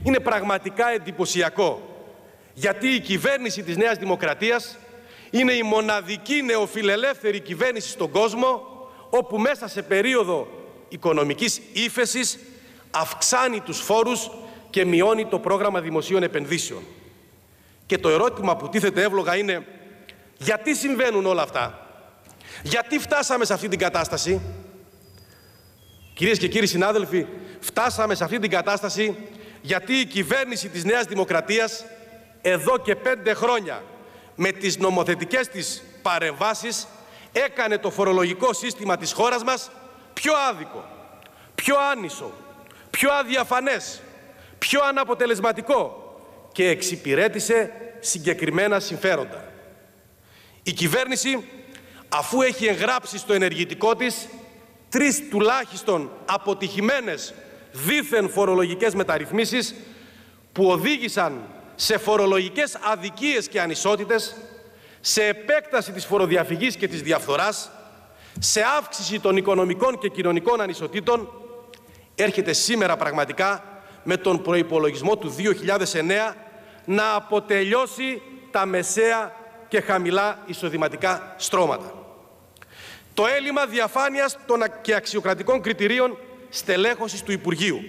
Είναι πραγματικά εντυπωσιακό, γιατί η κυβέρνηση της Νέας Δημοκρατίας είναι η μοναδική νεοφιλελεύθερη κυβέρνηση στον κόσμο όπου μέσα σε περίοδο οικονομικής ύφεσης αυξάνει τους φόρους και μειώνει το πρόγραμμα δημοσίων επενδύσεων. Και το ερώτημα που τίθεται εύλογα είναι γιατί συμβαίνουν όλα αυτά, γιατί φτάσαμε σε αυτή την κατάσταση. Κυρίες και κύριοι συνάδελφοι, φτάσαμε σε αυτή την κατάσταση γιατί η κυβέρνηση της Νέας Δημοκρατίας εδώ και 5 χρόνια με τις νομοθετικές της παρεμβάσεις έκανε το φορολογικό σύστημα της χώρας μας πιο άδικο, πιο άνισο, πιο αδιαφανές, πιο αναποτελεσματικό και εξυπηρέτησε συγκεκριμένα συμφέροντα. Η κυβέρνηση, αφού έχει εγγράψει στο ενεργητικό της 3 τουλάχιστον αποτυχημένες δήθεν φορολογικές μεταρρυθμίσεις που οδήγησαν σε φορολογικές αδικίες και ανισότητες, σε επέκταση της φοροδιαφυγής και της διαφθοράς, σε αύξηση των οικονομικών και κοινωνικών ανισοτήτων, έρχεται σήμερα πραγματικά με τον προϋπολογισμό του 2009 να αποτελειώσει τα μεσαία και χαμηλά εισοδηματικά στρώματα. Το έλλειμμα διαφάνειας και αξιοκρατικών κριτηρίων στελέχωσης του Υπουργείου,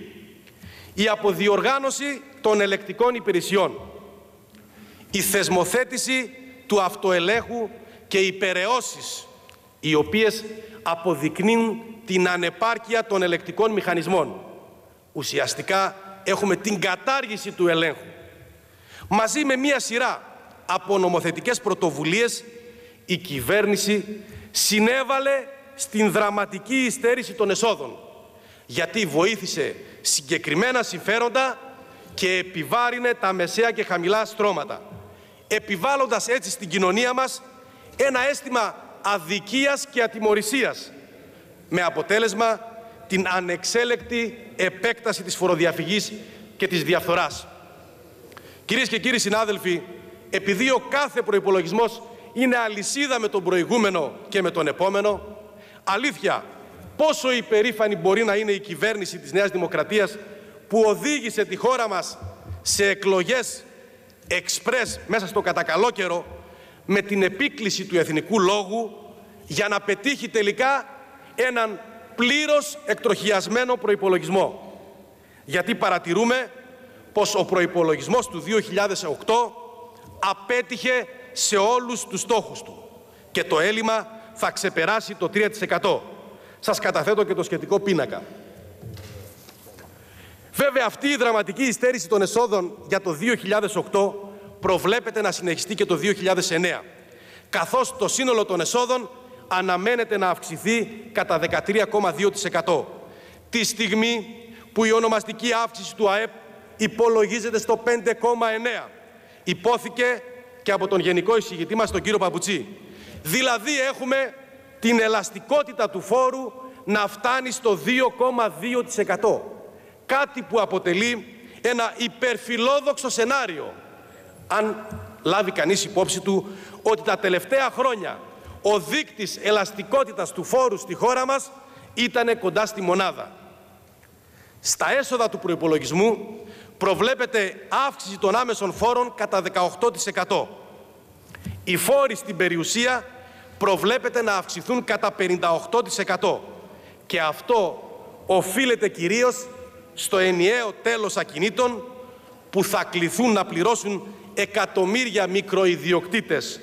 η αποδιοργάνωση των ελεκτικών υπηρεσιών, η θεσμοθέτηση του αυτοελέγχου και οι υπερεώσεις, οι οποίες αποδεικνύουν την ανεπάρκεια των ελεκτικών μηχανισμών. Ουσιαστικά έχουμε την κατάργηση του ελέγχου. Μαζί με μία σειρά από νομοθετικές πρωτοβουλίες, η κυβέρνηση συνέβαλε στην δραματική υστέρηση των εσόδων, γιατί βοήθησε συγκεκριμένα συμφέροντα και επιβάρυνε τα μεσαία και χαμηλά στρώματα, επιβάλλοντας έτσι στην κοινωνία μας ένα αίσθημα αδικίας και ατιμωρησίας, με αποτέλεσμα την ανεξέλεκτη επέκταση της φοροδιαφυγής και της διαφθοράς. Κυρίες και κύριοι συνάδελφοι, επειδή ο κάθε προϋπολογισμός είναι αλυσίδα με τον προηγούμενο και με τον επόμενο, αλήθεια, πόσο υπερήφανη μπορεί να είναι η κυβέρνηση της Νέας Δημοκρατίας που οδήγησε τη χώρα μας σε εκλογές εξπρές μέσα στο κατακαλό με την επίκληση του εθνικού λόγου για να πετύχει τελικά έναν πλήρως εκτροχιασμένο προϋπολογισμό. Γιατί παρατηρούμε πως ο προϋπολογισμός του 2008 απέτυχε σε όλους τους στόχους του και το έλλειμμα θα ξεπεράσει το 3%. Σας καταθέτω και το σχετικό πίνακα. Βέβαια, αυτή η δραματική υστέρηση των εσόδων για το 2008 προβλέπεται να συνεχιστεί και το 2009, καθώς το σύνολο των εσόδων αναμένεται να αυξηθεί κατά 13,2%. Τη στιγμή που η ονομαστική αύξηση του ΑΕΠ υπολογίζεται στο 5,9%. Υπόθηκε και από τον Γενικό Εισηγητή μας, τον κύριο Παπουτσί. Δηλαδή έχουμε την ελαστικότητα του φόρου να φτάνει στο 2,2%. Κάτι που αποτελεί ένα υπερφιλόδοξο σενάριο, αν λάβει κανείς υπόψη του ότι τα τελευταία χρόνια ο δείκτης ελαστικότητας του φόρου στη χώρα μας ήταν κοντά στη μονάδα. Στα έσοδα του προϋπολογισμού προβλέπεται αύξηση των άμεσων φόρων κατά 18%. Οι φόροι στην περιουσία προβλέπεται να αυξηθούν κατά 58% και αυτό οφείλεται κυρίως στο ενιαίο τέλος ακινήτων που θα κληθούν να πληρώσουν εκατομμύρια μικροϊδιοκτήτες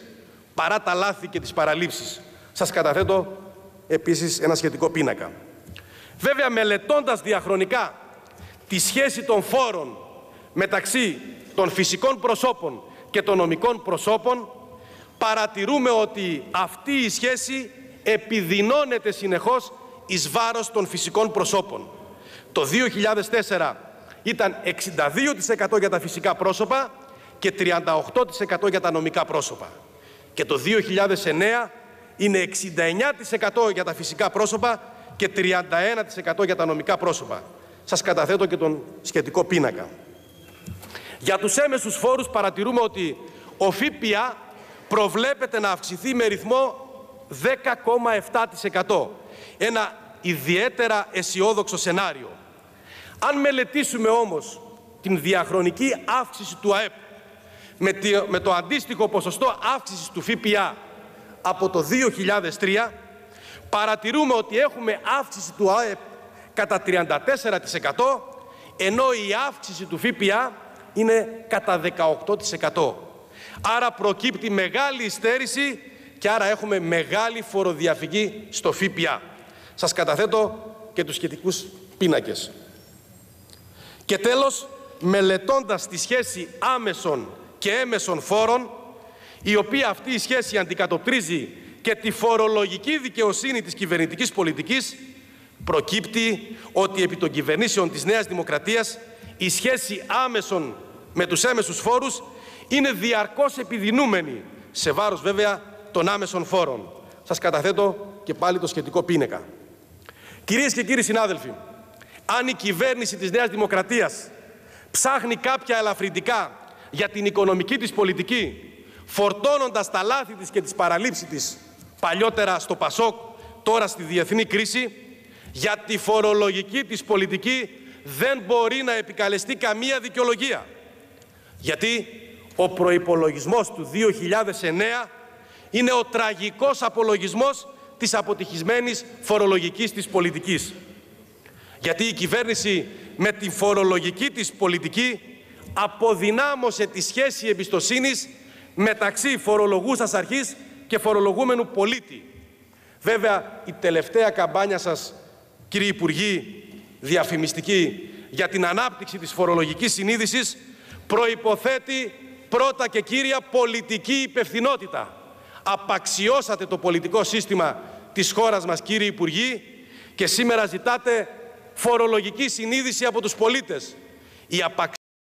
παρά τα λάθη και τις παραλήψεις. Σας καταθέτω επίσης ένα σχετικό πίνακα. Βέβαια, μελετώντας διαχρονικά τη σχέση των φόρων μεταξύ των φυσικών προσώπων και των νομικών προσώπων, παρατηρούμε ότι αυτή η σχέση επιδεινώνεται συνεχώς εις βάρος των φυσικών προσώπων. Το 2004 ήταν 62% για τα φυσικά πρόσωπα και 38% για τα νομικά πρόσωπα. Και το 2009 είναι 69% για τα φυσικά πρόσωπα και 31% για τα νομικά πρόσωπα. Σας καταθέτω και τον σχετικό πίνακα. Για τους έμεσους φόρους παρατηρούμε ότι ο ΦΠΑ προβλέπεται να αυξηθεί με ρυθμό 10,7%. Ένα ιδιαίτερα αισιόδοξο σενάριο. Αν μελετήσουμε όμως την διαχρονική αύξηση του ΑΕΠ με το αντίστοιχο ποσοστό αύξησης του ΦΠΑ από το 2003, παρατηρούμε ότι έχουμε αύξηση του ΑΕΠ κατά 34%, ενώ η αύξηση του ΦΠΑ είναι κατά 18%. Άρα προκύπτει μεγάλη υστέρηση και άρα έχουμε μεγάλη φοροδιαφυγή στο ΦΠΑ. Σας καταθέτω και τους σχετικούς πίνακες. Και τέλος, μελετώντας τη σχέση άμεσων και έμεσων φόρων, η οποία αυτή η σχέση αντικατοπτρίζει και τη φορολογική δικαιοσύνη της κυβερνητικής πολιτικής, προκύπτει ότι επί των κυβερνήσεων της Νέας Δημοκρατίας η σχέση άμεσων με τους έμεσους φόρους είναι διαρκώς επιδεινούμενη, σε βάρος βέβαια των άμεσων φόρων. Σας καταθέτω και πάλι το σχετικό πίνακα. Κυρίες και κύριοι συνάδελφοι, αν η κυβέρνηση της Νέας Δημοκρατίας ψάχνει κάποια ελαφρυντικά για την οικονομική της πολιτική, φορτώνοντας τα λάθη της και τις παραλήψεις της παλιότερα στο ΠΑΣΟΚ, τώρα στη διεθνή κρίση, για τη φορολογική της πολιτική δεν μπορεί να επικαλεστεί καμία δικαιολογία. Γιατί ο προϋπολογισμός του 2009 είναι ο τραγικός απολογισμός της αποτυχισμένης φορολογικής της πολιτικής. Γιατί η κυβέρνηση με την φορολογική της πολιτική αποδυνάμωσε τη σχέση εμπιστοσύνης μεταξύ φορολογούσας αρχής και φορολογούμενου πολίτη. Βέβαια, η τελευταία καμπάνια σας, κύριοι Υπουργοί, διαφημιστική για την ανάπτυξη της φορολογικής συνείδησης προϋποθέτει πρώτα και κύρια πολιτική υπευθυνότητα. Απαξιώσατε το πολιτικό σύστημα της χώρας μας, κύριοι Υπουργοί, και σήμερα ζητάτε φορολογική συνείδηση από τους πολίτες.